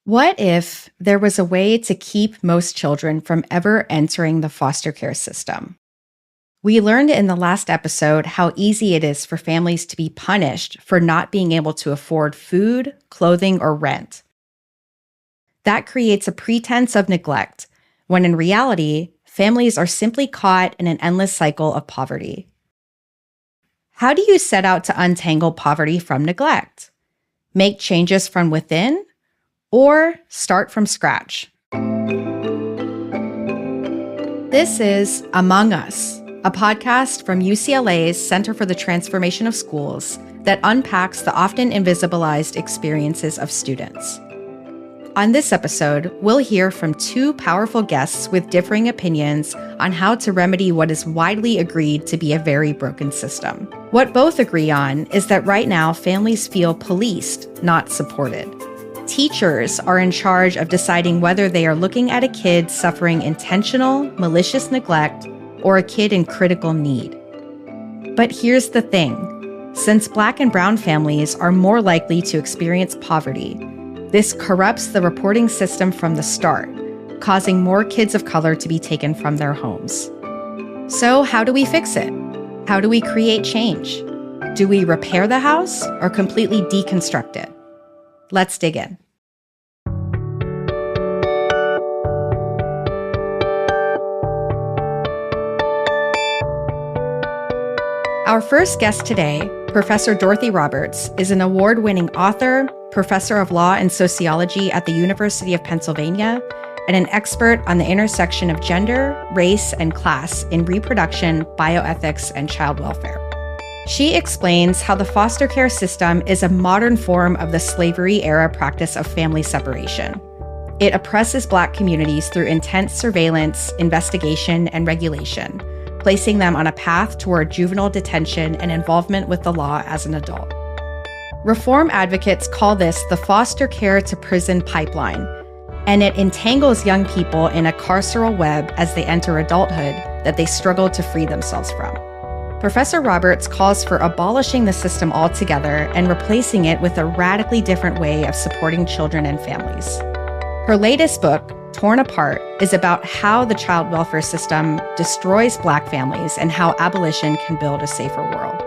What if there was a way to keep most children from ever entering the foster care system? We learned in the last episode how easy it is for families to be punished for not being able to afford food, clothing, or rent. That creates a pretense of neglect, when in reality, families are simply caught in an endless cycle of poverty. How do you set out to untangle poverty from neglect? Make changes from within? Or start from scratch? This is Among Us, a podcast from UCLA's Center for the Transformation of Schools that unpacks the often invisibilized experiences of students. On this episode, we'll hear from two powerful guests with differing opinions on how to remedy what is widely agreed to be a very broken system. What both agree on is that right now families feel policed, not supported. Teachers are in charge of deciding whether they are looking at a kid suffering intentional, malicious neglect or a kid in critical need. But here's the thing. Since Black and brown families are more likely to experience poverty, this corrupts the reporting system from the start, causing more kids of color to be taken from their homes. So how do we fix it? How do we create change? Do we repair the house or completely deconstruct it? Let's dig in. Our first guest today, Professor Dorothy Roberts, is an award-winning author, professor of law and sociology at the University of Pennsylvania, and an expert on the intersection of gender, race, and class in reproduction, bioethics, and child welfare. She explains how the foster care system is a modern form of the slavery-era practice of family separation. It oppresses Black communities through intense surveillance, investigation, and regulation, placing them on a path toward juvenile detention and involvement with the law as an adult. Reform advocates call this the foster care to prison pipeline, and it entangles young people in a carceral web as they enter adulthood that they struggle to free themselves from. Professor Roberts calls for abolishing the system altogether and replacing it with a radically different way of supporting children and families. Her latest book, Torn Apart, is about how the child welfare system destroys Black families and how abolition can build a safer world.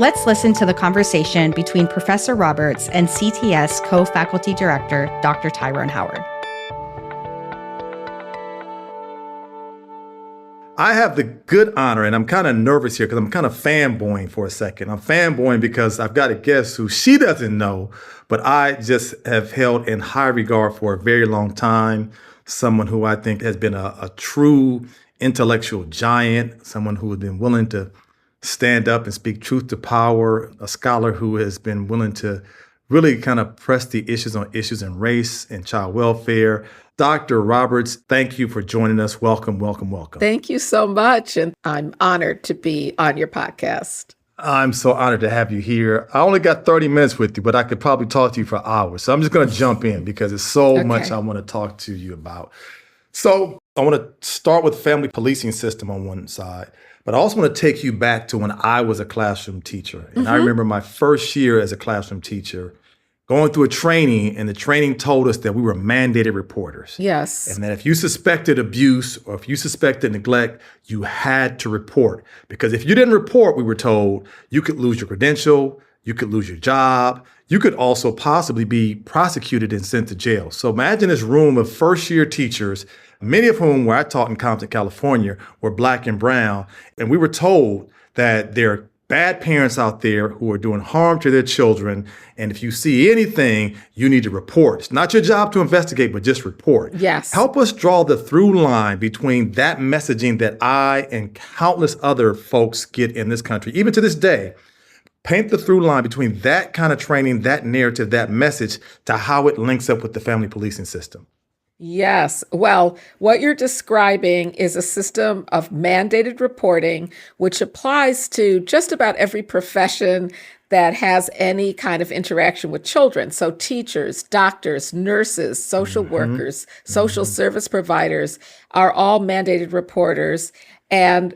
Let's listen to the conversation between Professor Roberts and CTS co-faculty director, Dr. Tyrone Howard. I have the good honor, and I'm kind of nervous here because I'm kind of fanboying for a second. I'm fanboying because I've got a guest who she doesn't know, but I just have held in high regard for a very long time. Someone who I think has been a true intellectual giant, someone who has been willing to stand up and speak truth to power, a scholar who has been willing to really kind of press the issues on issues in race and child welfare. Dr. Roberts, thank you for joining us. Welcome, welcome, welcome. Thank you so much. And I'm honored to be on your podcast. I'm so honored to have you here. I only got 30 minutes with you, but I could probably talk to you for hours. So I'm just going to jump in because there's so much I want to talk to you about. So I want to start with family policing system on one side, but I also want to take you back to when I was a classroom teacher. And I remember my first year as a classroom teacher going through a training, and the training told us that we were mandated reporters. Yes. And that if you suspected abuse or if you suspected neglect, you had to report. Because if you didn't report, we were told, you could lose your credential, you could lose your job, you could also possibly be prosecuted and sent to jail. So imagine this room of first-year teachers, many of whom, where I taught in Compton, California, were Black and brown, and we were told that there are bad parents out there who are doing harm to their children. And if you see anything, you need to report. It's not your job to investigate, but just report. Yes. Help us draw the through line between that messaging that I and countless other folks get in this country, even to this day. Paint the through line between that kind of training, that narrative, that message, to how it links up with the family policing system. Yes. Well, what you're describing is a system of mandated reporting, which applies to just about every profession that has any kind of interaction with children. So teachers, doctors, nurses, social workers, social service providers are all mandated reporters. And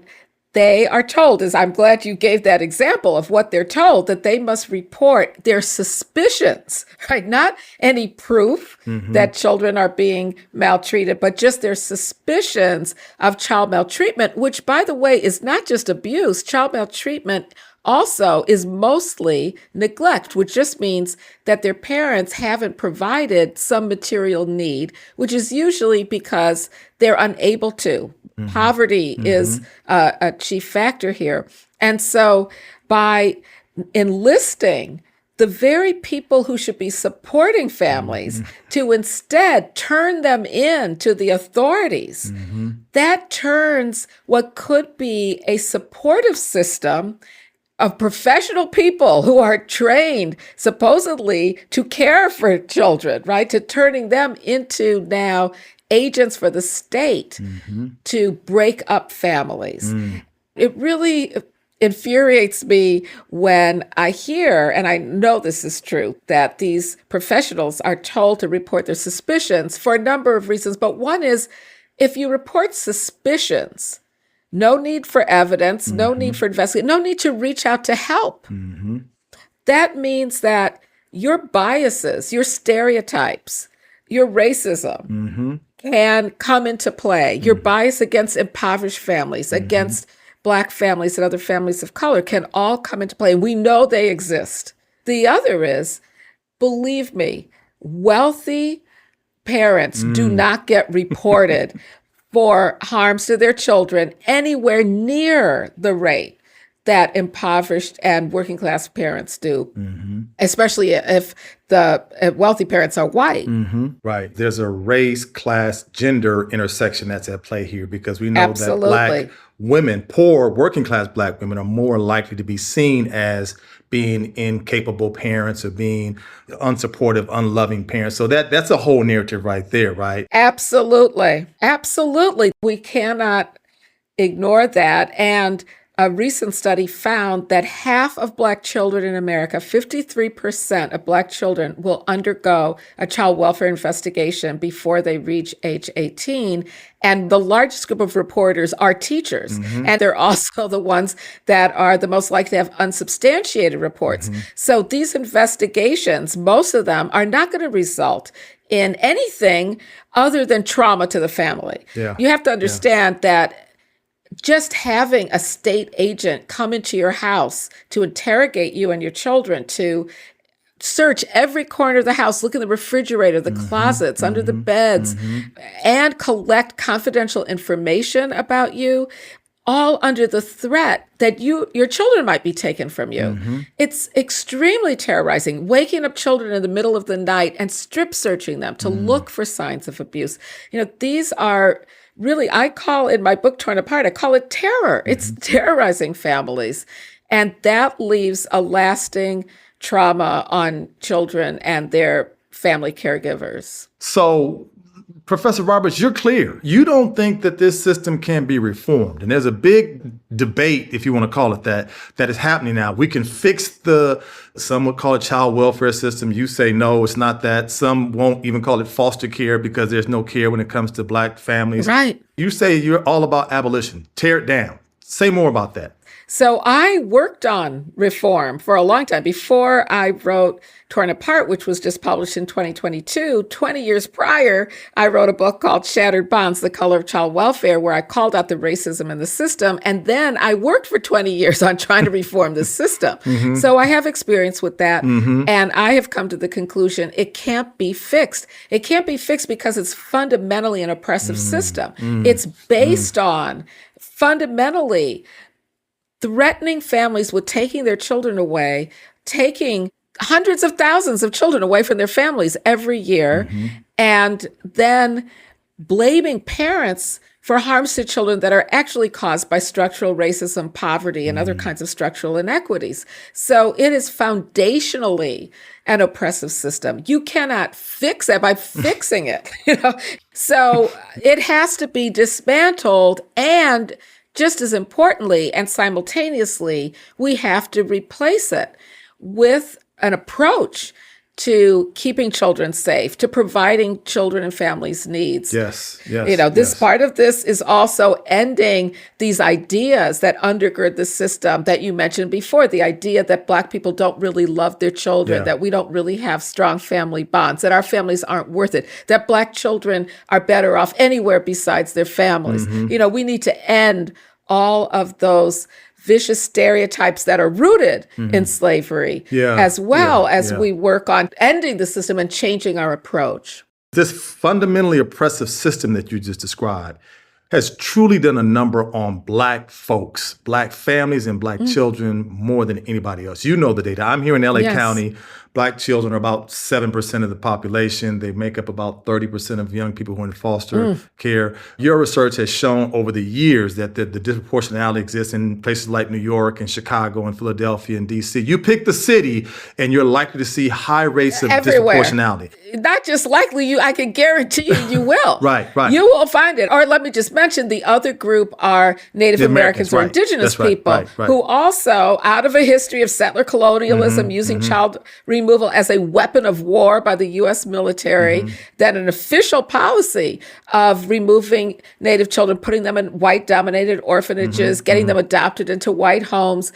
They are told, as I'm glad you gave that example of what they're told, that they must report their suspicions, right? Not any proof that children are being maltreated, but just their suspicions of child maltreatment, which, by the way, is not just abuse. Child maltreatment also is mostly neglect, which just means that their parents haven't provided some material need, which is usually because they're unable to. Poverty is a chief factor here. And so by enlisting the very people who should be supporting families to instead turn them in to the authorities, that turns what could be a supportive system of professional people who are trained supposedly to care for children, right, to turning them into now agents for the state to break up families. It really infuriates me when I hear, and I know this is true, that these professionals are told to report their suspicions for a number of reasons. But one is, if you report suspicions, no need for evidence, no need for investigation, no need to reach out to help. That means that your biases, your stereotypes, your racism can come into play. Your bias against impoverished families, against Black families and other families of color can all come into play. And we know they exist. The other is, believe me, wealthy parents do not get reported for harms to their children anywhere near the rate that impoverished and working class parents do, especially if the wealthy parents are white. Right. There's a race, class, gender intersection that's at play here, because we know that Black women, poor working class Black women, are more likely to be seen as being incapable parents or being unsupportive, unloving parents. So that's a whole narrative right there, right? Absolutely. Absolutely. We cannot ignore that. And a recent study found that half of Black children in America, 53% of Black children, will undergo a child welfare investigation before they reach age 18. And the largest group of reporters are teachers. And they're also the ones that are the most likely to have unsubstantiated reports. So these investigations, most of them, are not going to result in anything other than trauma to the family. You have to understand that just having a state agent come into your house to interrogate you and your children, to search every corner of the house, look in the refrigerator, the closets, under the beds, and collect confidential information about you, all under the threat that your children might be taken from you. It's extremely terrorizing, waking up children in the middle of the night and strip searching them to look for signs of abuse. These are really, I call in my book, Torn Apart, I call it terror. It's terrorizing families. And that leaves a lasting trauma on children and their family caregivers. So, Professor Roberts, you're clear. You don't think that this system can be reformed. And there's a big debate, if you want to call it that is happening now. We can fix some would call it child welfare system. You say, no, it's not that. Some won't even call it foster care because there's no care when it comes to Black families. Right. You say you're all about abolition. Tear it down. Say more about that. So I worked on reform for a long time. Before I wrote Torn Apart, which was just published in 2022, 20 years prior, I wrote a book called Shattered Bonds, The Color of Child Welfare, where I called out the racism in the system. And then I worked for 20 years on trying to reform the system. So I have experience with that. And I have come to the conclusion it can't be fixed. It can't be fixed because it's fundamentally an oppressive system. It's based on fundamentally threatening families with taking their children away, taking hundreds of thousands of children away from their families every year, and then blaming parents for harms to children that are actually caused by structural racism, poverty, and other kinds of structural inequities. So it is foundationally an oppressive system. You cannot fix it by fixing it. So it has to be dismantled, and just as importantly and simultaneously, we have to replace it with an approach to keeping children safe, to providing children and families' needs. Yes. This part of this is also ending these ideas that undergird the system that you mentioned before, the idea that Black people don't really love their children, that we don't really have strong family bonds, that our families aren't worth it, that Black children are better off anywhere besides their families. We need to end all of those vicious stereotypes that are rooted in slavery, as well as we work on ending the system and changing our approach. This fundamentally oppressive system that you just described has truly done a number on Black folks, Black families, and Black children more than anybody else. You know the data. I'm here in LA County. Black children are about 7% of the population. They make up about 30% of young people who are in foster care. Your research has shown over the years that the disproportionality exists in places like New York and Chicago and Philadelphia and DC. You pick the city and you're likely to see high rates of disproportionality. Not just likely, I can guarantee you will. Right. You will find it. Or let me just mention the other group are Native Americans or indigenous people who also, out of a history of settler colonialism, using child removal as a weapon of war by the U.S. military, then an official policy of removing Native children, putting them in white-dominated orphanages, getting them adopted into white homes.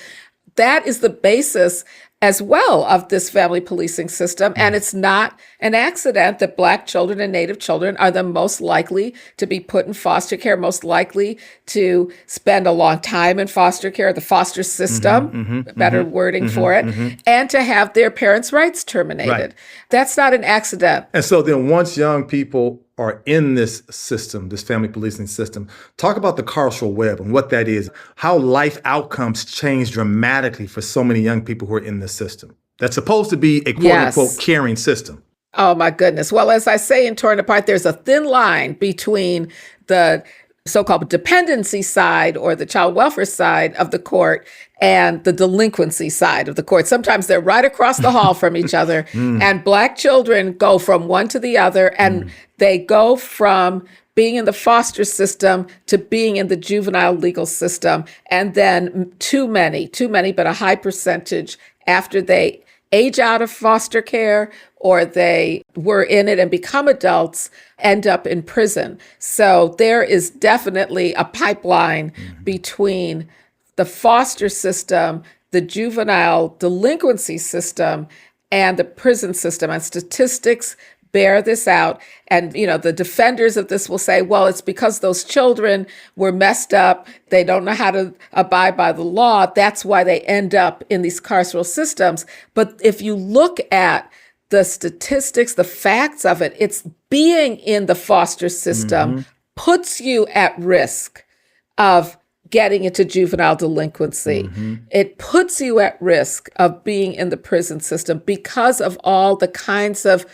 That is the basis as well of this family policing system. And it's not an accident that Black children and Native children are the most likely to be put in foster care, most likely to spend a long time in foster care, the foster system, better wording for it, and to have their parents' rights terminated. That's not an accident. And so then once young people are in this system, this family policing system, talk about the carceral web and what that is, how life outcomes change dramatically for so many young people who are in this system. That's supposed to be a quote-unquote caring system. Oh, my goodness. Well, as I say in Torn Apart, there's a thin line between the so-called dependency side or the child welfare side of the court and the delinquency side of the court. Sometimes they're right across the hall from each other, and Black children go from one to the other, and they go from being in the foster system to being in the juvenile legal system. And then too many, but a high percentage after they age out of foster care or they were in it and become adults, end up in prison. So there is definitely a pipeline between the foster system, the juvenile delinquency system, and the prison system. And statistics bear this out. And, the defenders of this will say, well, it's because those children were messed up. They don't know how to abide by the law. That's why they end up in these carceral systems. But if you look at the statistics, the facts of it, it's being in the foster system puts you at risk of getting into juvenile delinquency. It puts you at risk of being in the prison system because of all the kinds of,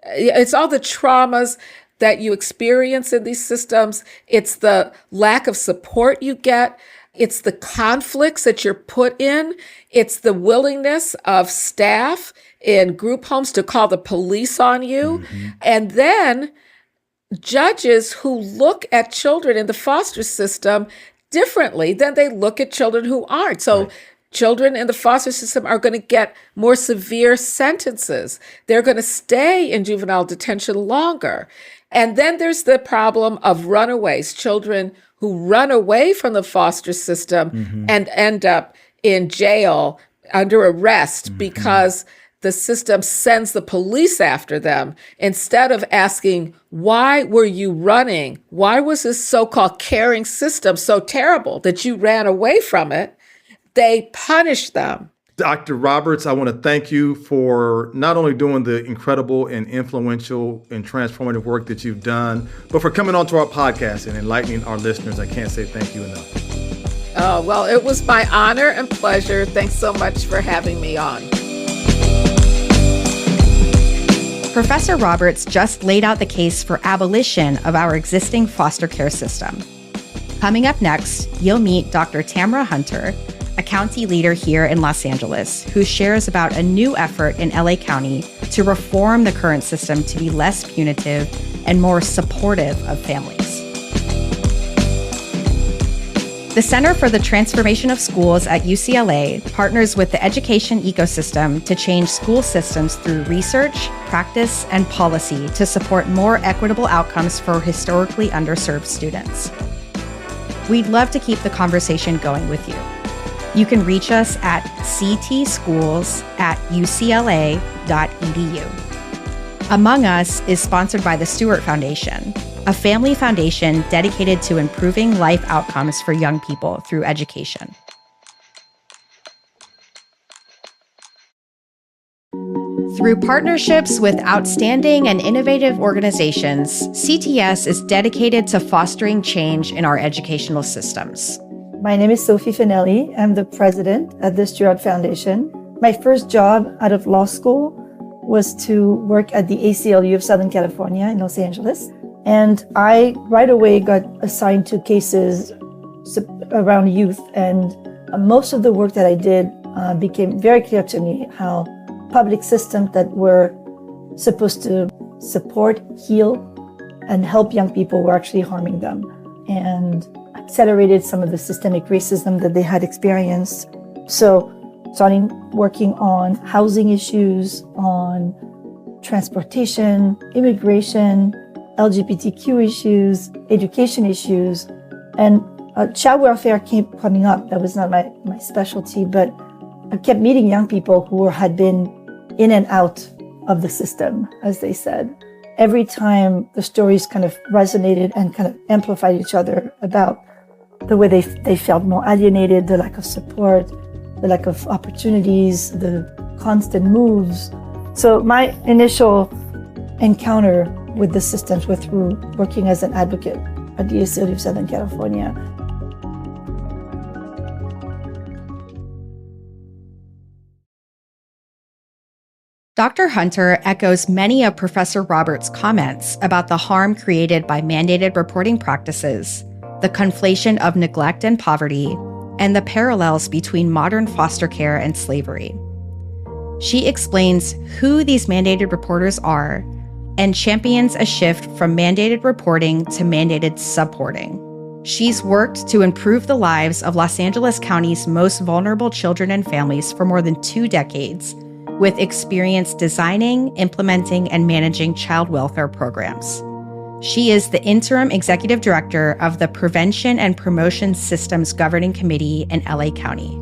it's all the traumas that you experience in these systems. It's the lack of support you get. It's the conflicts that you're put in. It's the willingness of staff in group homes to call the police on you. And then judges who look at children in the foster system differently than they look at children who aren't. So children in the foster system are going to get more severe sentences. They're going to stay in juvenile detention longer. And then there's the problem of runaways, children who run away from the foster system and end up in jail under arrest because the system sends the police after them instead of asking, why were you running? Why was this so-called caring system so terrible that you ran away from it? They punish them. Dr. Roberts, I want to thank you for not only doing the incredible and influential and transformative work that you've done, but for coming onto our podcast and enlightening our listeners. I can't say thank you enough. Oh, well, it was my honor and pleasure. Thanks so much for having me on. Professor Roberts just laid out the case for abolition of our existing foster care system. Coming up next, you'll meet Dr. Tamara Hunter, a county leader here in Los Angeles, who shares about a new effort in LA County to reform the current system to be less punitive and more supportive of families. The Center for the Transformation of Schools at UCLA partners with the education ecosystem to change school systems through research, practice, and policy to support more equitable outcomes for historically underserved students. We'd love to keep the conversation going with you. You can reach us at ctschools@ucla.edu. Among Us is sponsored by the Stewart Foundation, a family foundation dedicated to improving life outcomes for young people through education. Through partnerships with outstanding and innovative organizations, CTS is dedicated to fostering change in our educational systems. My name is Sophie Finelli. I'm the president at the Stewart Foundation. My first job out of law school was to work at the ACLU of Southern California in Los Angeles. And I right away got assigned to cases around youth. And most of the work that I did became very clear to me how public systems that were supposed to support, heal, and help young people were actually harming them, and accelerated some of the systemic racism that they had experienced. So starting working on housing issues, on transportation, immigration, LGBTQ issues, education issues, and child welfare kept coming up. That was not my specialty, but I kept meeting young people who had been in and out of the system, as they said. Every time the stories kind of resonated and kind of amplified each other about the way they felt more alienated, the lack of support, the lack of opportunities, the constant moves. So my initial encounter with the systems were through working as an advocate at the ACLU of Southern California. Dr. Hunter echoes many of Professor Roberts' comments about the harm created by mandated reporting practices, the conflation of neglect and poverty, and the parallels between modern foster care and slavery. She explains who these mandated reporters are and champions a shift from mandated reporting to mandated supporting. She's worked to improve the lives of Los Angeles County's most vulnerable children and families for more than 2 decades, with experience designing, implementing, and managing child welfare programs. She is the interim executive director of the Prevention and Promotion Systems Governing Committee in LA County.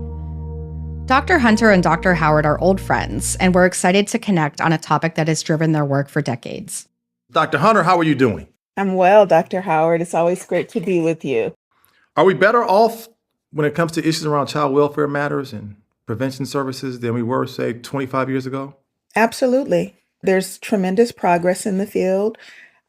Dr. Hunter and Dr. Howard are old friends, and we're excited to connect on a topic that has driven their work for decades. Dr. Hunter, how are you doing? I'm well, Dr. Howard. It's always great to be with you. Are we better off when it comes to issues around child welfare matters and prevention services than we were, say, 25 years ago? Absolutely. There's tremendous progress in the field.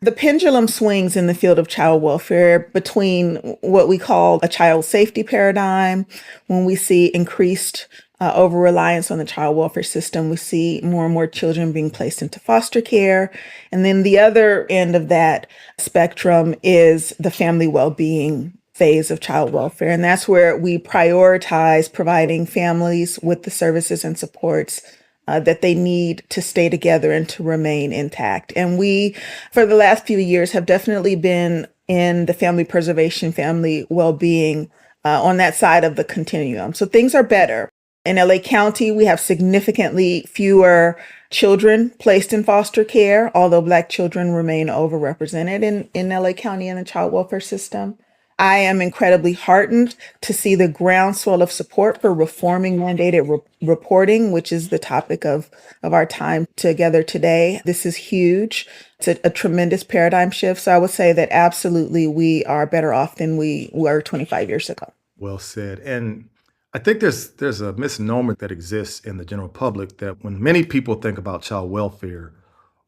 The pendulum swings in the field of child welfare between what we call a child safety paradigm. When we see increased over-reliance on the child welfare system, we see more and more children being placed into foster care. And then the other end of that spectrum is the family well-being phase of child welfare. And that's where we prioritize providing families with the services and supports that they need to stay together and to remain intact. And we, for the last few years, have definitely been in the family preservation, family well-being on that side of the continuum. So things are better. In LA County, we have significantly fewer children placed in foster care, although Black children remain overrepresented in LA County in the child welfare system. I am incredibly heartened to see the groundswell of support for reforming mandated reporting, which is the topic of our time together today. This is huge. It's a tremendous paradigm shift. So I would say that absolutely we are better off than we were 25 years ago. Well said. And I think there's a misnomer that exists in the general public that when many people think about child welfare,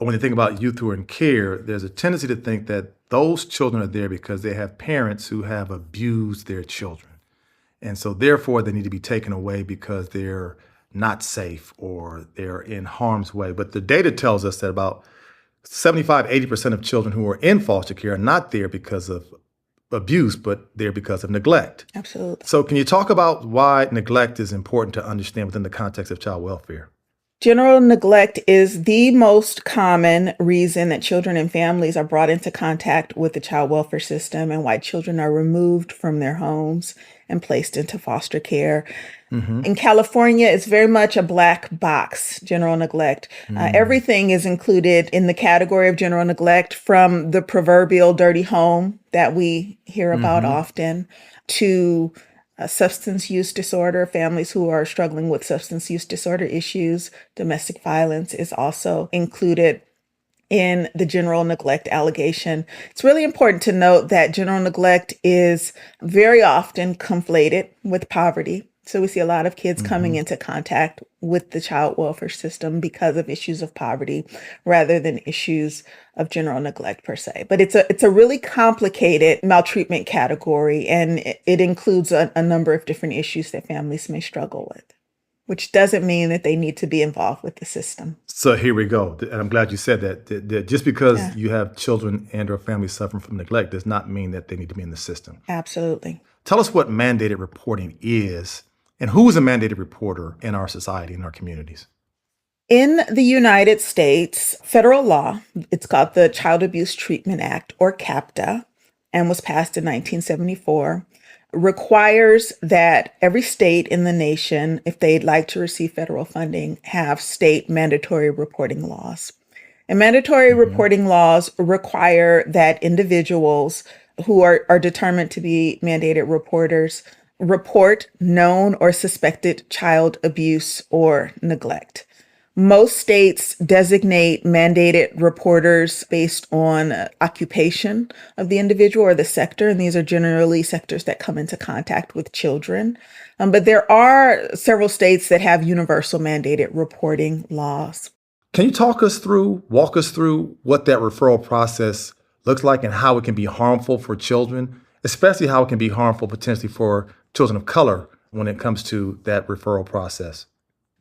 or when they think about youth who are in care, there's a tendency to think that those children are there because they have parents who have abused their children. And so therefore they need to be taken away because they're not safe or they're in harm's way. But the data tells us that about 75-80% of children who are in foster care are not there because of abuse, but they're because of neglect. Absolutely. So can you talk about why neglect is important to understand within the context of child welfare? General neglect is the most common reason that children and families are brought into contact with the child welfare system and why children are removed from their homes and placed into foster care. In California, it's very much a black box, general neglect. Everything is included in the category of general neglect, from the proverbial dirty home that we hear about often to substance use disorder. Families who are struggling with substance use disorder issues. Domestic violence is also included in the general neglect allegation. It's really important to note that general neglect is very often conflated with poverty. So we see a lot of kids coming into contact with the child welfare system because of issues of poverty rather than issues of general neglect per se. But it's a really complicated maltreatment category, and it includes a number of different issues that families may struggle with, which doesn't mean that they need to be involved with the system. So here we go. And I'm glad you said that just because you have children and or families suffering from neglect does not mean that they need to be in the system. Absolutely. Tell us what mandated reporting is and who is a mandated reporter in our society, in our communities. In the United States, federal law, it's called the Child Abuse Treatment Act, or CAPTA, and was passed in 1974, requires that every state in the nation, if they'd like to receive federal funding, have state mandatory reporting laws. And mandatory reporting laws require that individuals who are determined to be mandated reporters report known or suspected child abuse or neglect. Most states designate mandated reporters based on occupation of the individual or the sector, and these are generally sectors that come into contact with children. But there are several states that have universal mandated reporting laws. Can you walk us through what that referral process looks like and how it can be harmful for children, especially how it can be harmful potentially for children of color when it comes to that referral process?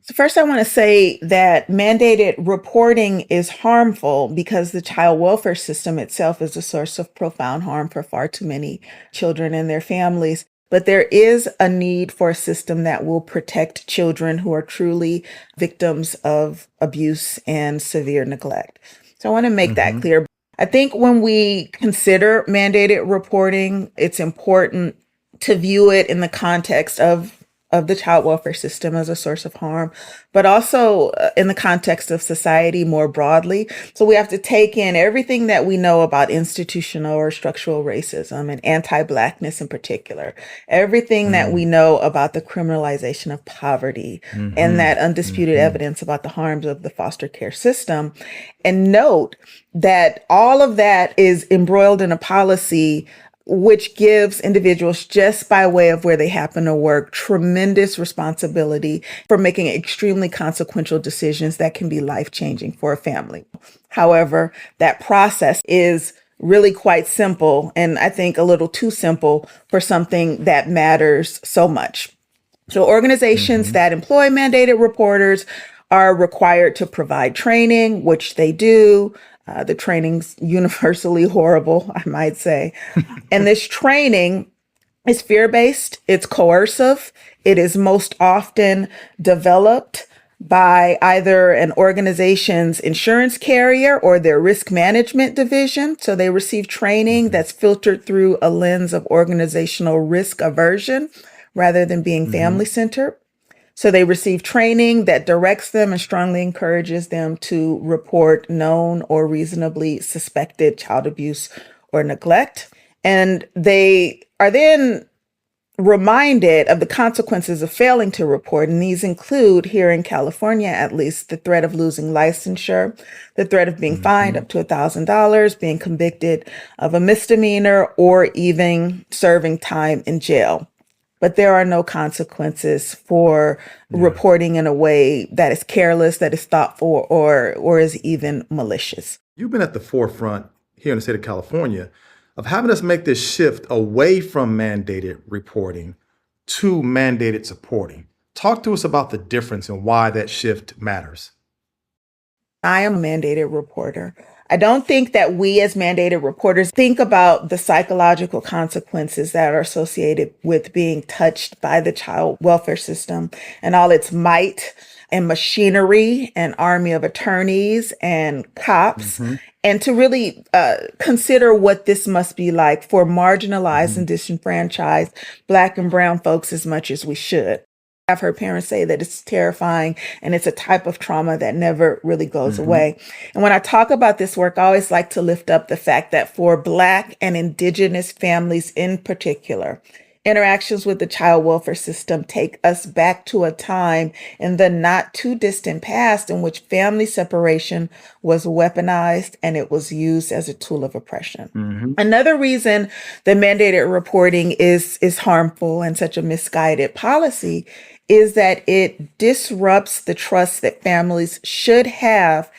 So first, I want to say that mandated reporting is harmful because the child welfare system itself is a source of profound harm for far too many children and their families. But there is a need for a system that will protect children who are truly victims of abuse and severe neglect. So I want to make that clear. I think when we consider mandated reporting, it's important to view it in the context of the child welfare system as a source of harm, but also in the context of society more broadly. So we have to take in everything that we know about institutional or structural racism and anti-Blackness in particular, everything that we know about the criminalization of poverty and that undisputed evidence about the harms of the foster care system, and note that all of that is embroiled in a policy which gives individuals, just by way of where they happen to work, tremendous responsibility for making extremely consequential decisions that can be life-changing for a family. However, that process is really quite simple, and I think a little too simple for something that matters so much. So organizations that employ mandated reporters are required to provide training, which they do. The training's universally horrible, I might say. And this training is fear-based, it's coercive, it is most often developed by either an organization's insurance carrier or their risk management division. So they receive training that's filtered through a lens of organizational risk aversion rather than being family-centered. So they receive training that directs them and strongly encourages them to report known or reasonably suspected child abuse or neglect. And they are then reminded of the consequences of failing to report. And these include, here in California at least, the threat of losing licensure, the threat of being fined up to $1,000, being convicted of a misdemeanor, or even serving time in jail. But there are no consequences for reporting in a way that is careless, that is thoughtful, or is even malicious. You've been at the forefront here in the state of California of having us make this shift away from mandated reporting to mandated supporting. Talk to us about the difference and why that shift matters. I am a mandated reporter. I don't think that we as mandated reporters think about the psychological consequences that are associated with being touched by the child welfare system and all its might and machinery, an army of attorneys and cops, and to really consider what this must be like for marginalized and disenfranchised Black and brown folks as much as we should. I've heard parents say that it's terrifying and it's a type of trauma that never really goes away. And when I talk about this work, I always like to lift up the fact that for Black and Indigenous families in particular, interactions with the child welfare system take us back to a time in the not too distant past in which family separation was weaponized and it was used as a tool of oppression. Another reason that mandated reporting is harmful and such a misguided policy is that it disrupts the trust that families should have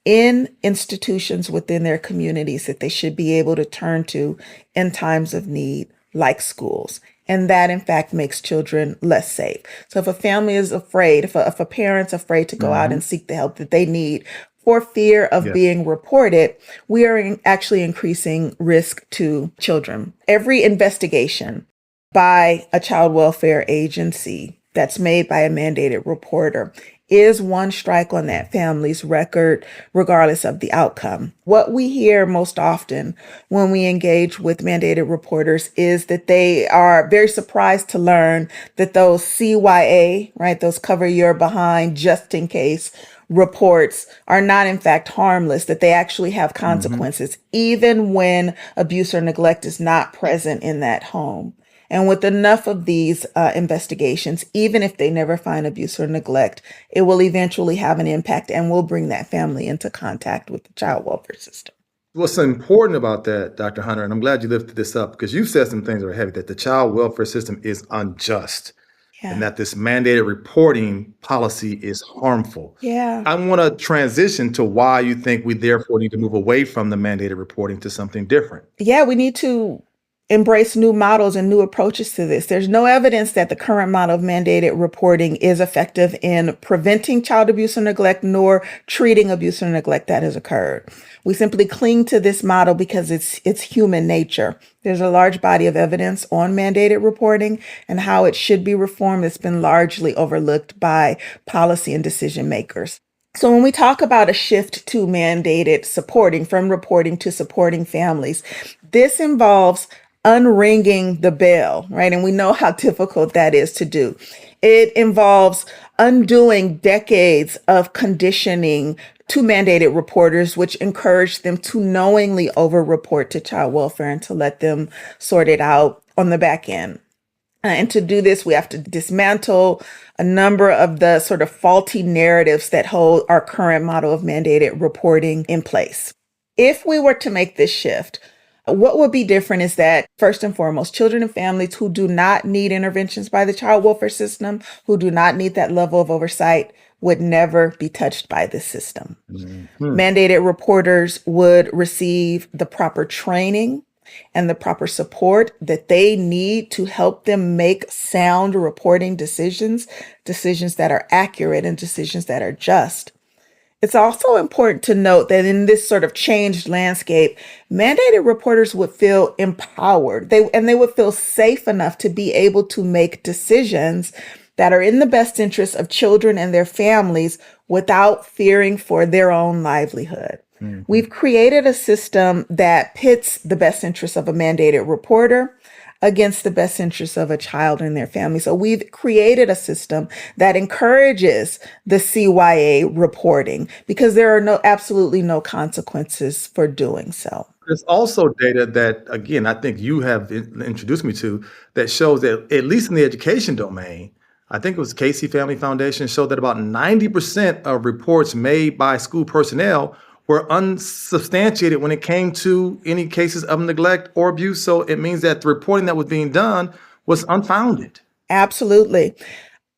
in institutions within their communities that they should be able to turn to in times of need, like schools. And that, in fact, makes children less safe. So if a family is afraid, if a parent's afraid to go out and seek the help that they need for fear of being reported, we are actually increasing risk to children. Every investigation by a child welfare agency that's made by a mandated reporter is one strike on that family's record, regardless of the outcome. What we hear most often when we engage with mandated reporters is that they are very surprised to learn that those CYA, right, those cover your behind just in case reports are not in fact harmless, that they actually have consequences, even when abuse or neglect is not present in that home. And with enough of these investigations, even if they never find abuse or neglect, it will eventually have an impact and will bring that family into contact with the child welfare system. What's important about that, Dr. Hunter, and I'm glad you lifted this up because you've said some things that are heavy, that the child welfare system is unjust and that this mandated reporting policy is harmful. I want to transition to why you think we therefore need to move away from the mandated reporting to something different. We need to embrace new models and new approaches to this. There's no evidence that the current model of mandated reporting is effective in preventing child abuse or neglect, nor treating abuse or neglect that has occurred. We simply cling to this model because it's human nature. There's a large body of evidence on mandated reporting and how it should be reformed that's been largely overlooked by policy and decision makers. So when we talk about a shift to mandated supporting, from reporting to supporting families, this involves unringing the bell, right? And we know how difficult that is to do. It involves undoing decades of conditioning to mandated reporters, which encourage them to knowingly over-report to child welfare and to let them sort it out on the back end. And to do this, we have to dismantle a number of the sort of faulty narratives that hold our current model of mandated reporting in place. If we were to make this shift, what would be different is that, first and foremost, children and families who do not need interventions by the child welfare system, who do not need that level of oversight, would never be touched by this system. Mandated reporters would receive the proper training and the proper support that they need to help them make sound reporting decisions that are accurate and decisions that are just. It's also important to note that in this sort of changed landscape, mandated reporters would feel empowered. They would feel safe enough to be able to make decisions that are in the best interest of children and their families without fearing for their own livelihood. We've created a system that pits the best interests of a mandated reporter against the best interests of a child and their family. So we've created a system that encourages the CYA reporting because there are absolutely no consequences for doing so. There's also data that, again, I think you have introduced me to, that shows that, at least in the education domain, I think it was Casey Family Foundation, showed that about 90% of reports made by school personnel were unsubstantiated when it came to any cases of neglect or abuse. So it means that the reporting that was being done was unfounded. Absolutely.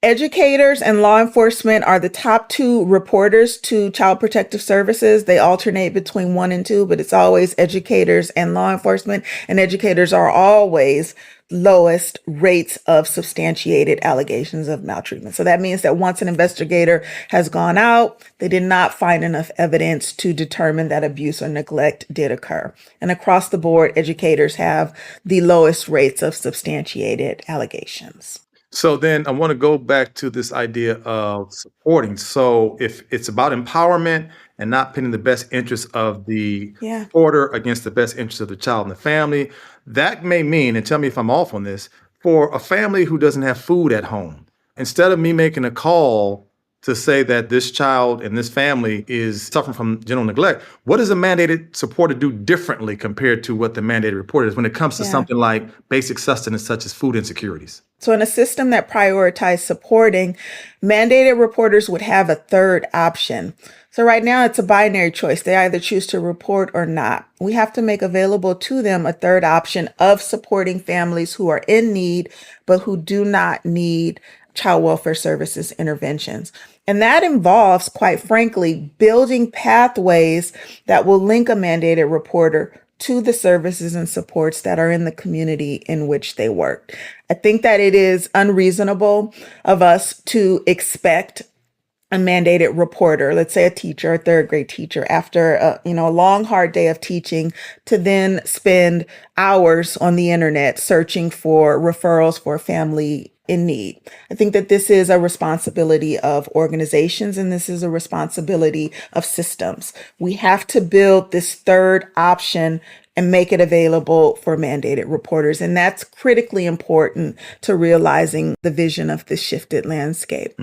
Educators and law enforcement are the top two reporters to Child Protective Services. They alternate between 1 and 2, but it's always educators and law enforcement. And educators are always lowest rates of substantiated allegations of maltreatment. So that means that once an investigator has gone out, they did not find enough evidence to determine that abuse or neglect did occur. And across the board, educators have the lowest rates of substantiated allegations. So then I want to go back to this idea of supporting. So if it's about empowerment and not pitting the best interests of the Yeah. supporter against the best interests of the child and the family, that may mean, and tell me if I'm off on this, for a family who doesn't have food at home, instead of me making a call to say that this child and this family is suffering from general neglect, what does a mandated supporter do differently compared to what the mandated reporter is when it comes to something like basic sustenance such as food insecurities? So in a system that prioritized supporting, mandated reporters would have a third option. So right now it's a binary choice. They either choose to report or not. We have to make available to them a third option of supporting families who are in need, but who do not need child welfare services interventions. And that involves, quite frankly, building pathways that will link a mandated reporter to the services and supports that are in the community in which they work. I think that it is unreasonable of us to expect a mandated reporter, let's say a teacher, a third grade teacher, after a long, hard day of teaching, to then spend hours on the internet searching for referrals for a family in need. I think that this is a responsibility of organizations, and this is a responsibility of systems. We have to build this third option and make it available for mandated reporters. And that's critically important to realizing the vision of this shifted landscape.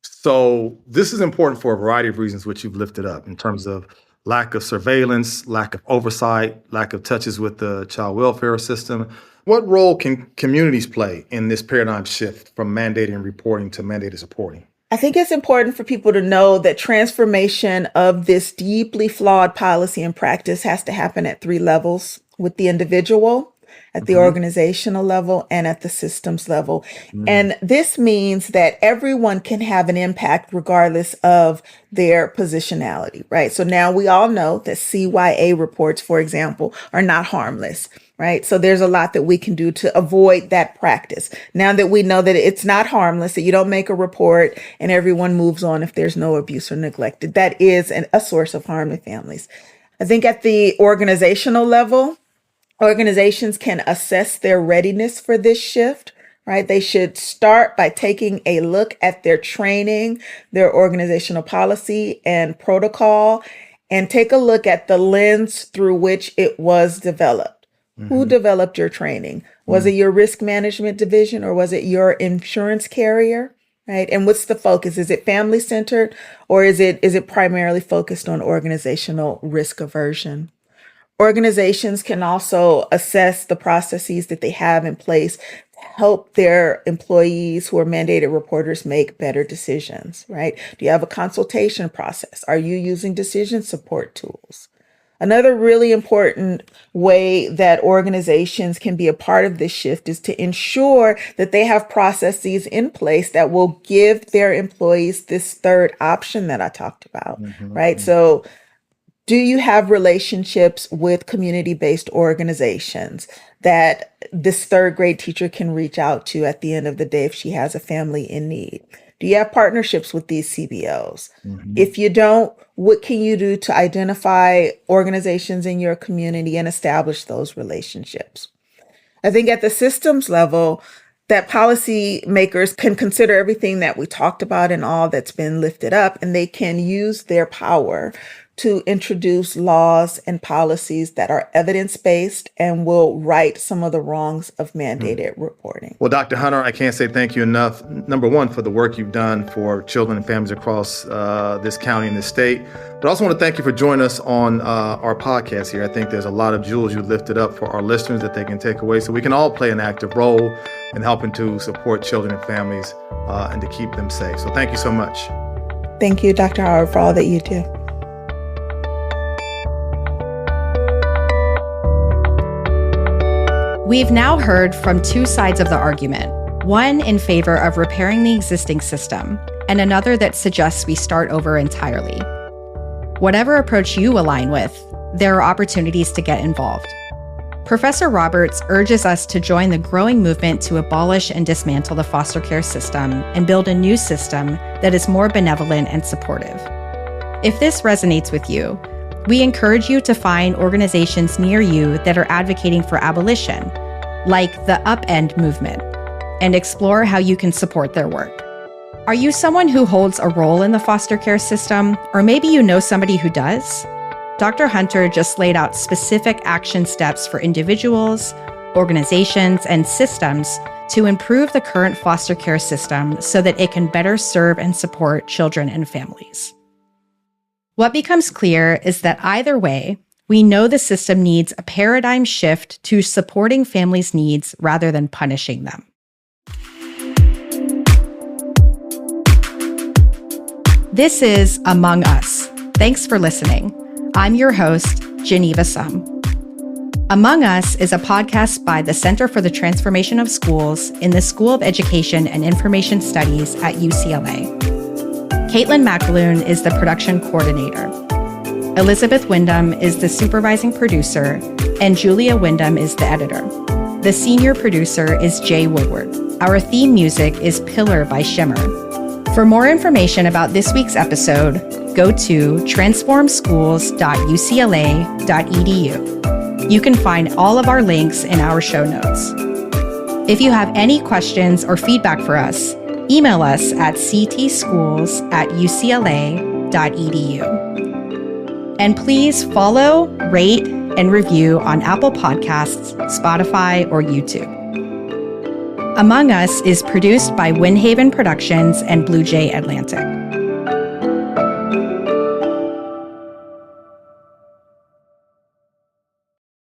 So this is important for a variety of reasons, which you've lifted up in terms of lack of surveillance, lack of oversight, lack of touches with the child welfare system. What role can communities play in this paradigm shift from mandating reporting to mandated supporting? I think it's important for people to know that transformation of this deeply flawed policy and practice has to happen at three levels: with the individual, at the organizational level, and at the systems level. And this means that everyone can have an impact regardless of their positionality, right? So now we all know that CYA reports, for example, are not harmless, right? So there's a lot that we can do to avoid that practice. Now that we know that it's not harmless, that you don't make a report and everyone moves on if there's no abuse or neglect, that is a source of harm to families. I think at the organizational level, organizations can assess their readiness for this shift, right? They should start by taking a look at their training, their organizational policy and protocol, and take a look at the lens through which it was developed. Who developed your training? Was it your risk management division, or was it your insurance carrier? Right? And what's the focus? Is it family centered, or is it primarily focused on organizational risk aversion? Organizations can also assess the processes that they have in place to help their employees who are mandated reporters make better decisions, right? Do you have a consultation process? Are you using decision support tools? Another really important way that organizations can be a part of this shift is to ensure that they have processes in place that will give their employees this third option that I talked about, right? So do you have relationships with community-based organizations that this third grade teacher can reach out to at the end of the day if she has a family in need? Do you have partnerships with these CBOs? If you don't, what can you do to identify organizations in your community and establish those relationships? I think at the systems level, that policymakers can consider everything that we talked about and all that's been lifted up, and they can use their power to introduce laws and policies that are evidence-based and will right some of the wrongs of mandated reporting. Well, Dr. Hunter, I can't say thank you enough, number one, for the work you've done for children and families across this county and this state. But I also want to thank you for joining us on our podcast here. I think there's a lot of jewels you lifted up for our listeners that they can take away, so we can all play an active role in helping to support children and families and to keep them safe. So thank you so much. Thank you, Dr. Howard, for all that you do. We've now heard from two sides of the argument, one in favor of repairing the existing system, and another that suggests we start over entirely. Whatever approach you align with, there are opportunities to get involved. Professor Roberts urges us to join the growing movement to abolish and dismantle the foster care system and build a new system that is more benevolent and supportive. If this resonates with you, we encourage you to find organizations near you that are advocating for abolition, like the Upend movement, and explore how you can support their work. Are you someone who holds a role in the foster care system, or maybe you know somebody who does? Dr. Hunter just laid out specific action steps for individuals, organizations, and systems to improve the current foster care system so that it can better serve and support children and families. What becomes clear is that either way, we know the system needs a paradigm shift to supporting families' needs rather than punishing them. This is Among Us. Thanks for listening. I'm your host, Geneva Sum. Among Us is a podcast by the Center for the Transformation of Schools in the School of Education and Information Studies at UCLA. Caitlin McAloon is the production coordinator. Elizabeth Wyndham is the supervising producer, and Julia Wyndham is the editor. The senior producer is Jay Woodward. Our theme music is Pillar by Shimmer. For more information about this week's episode, go to transformschools.ucla.edu. You can find all of our links in our show notes. If you have any questions or feedback for us, email us at ctschools@ucla.edu. And please follow, rate, and review on Apple Podcasts, Spotify, or YouTube. Among Us is produced by Windhaven Productions and Blue Jay Atlantic.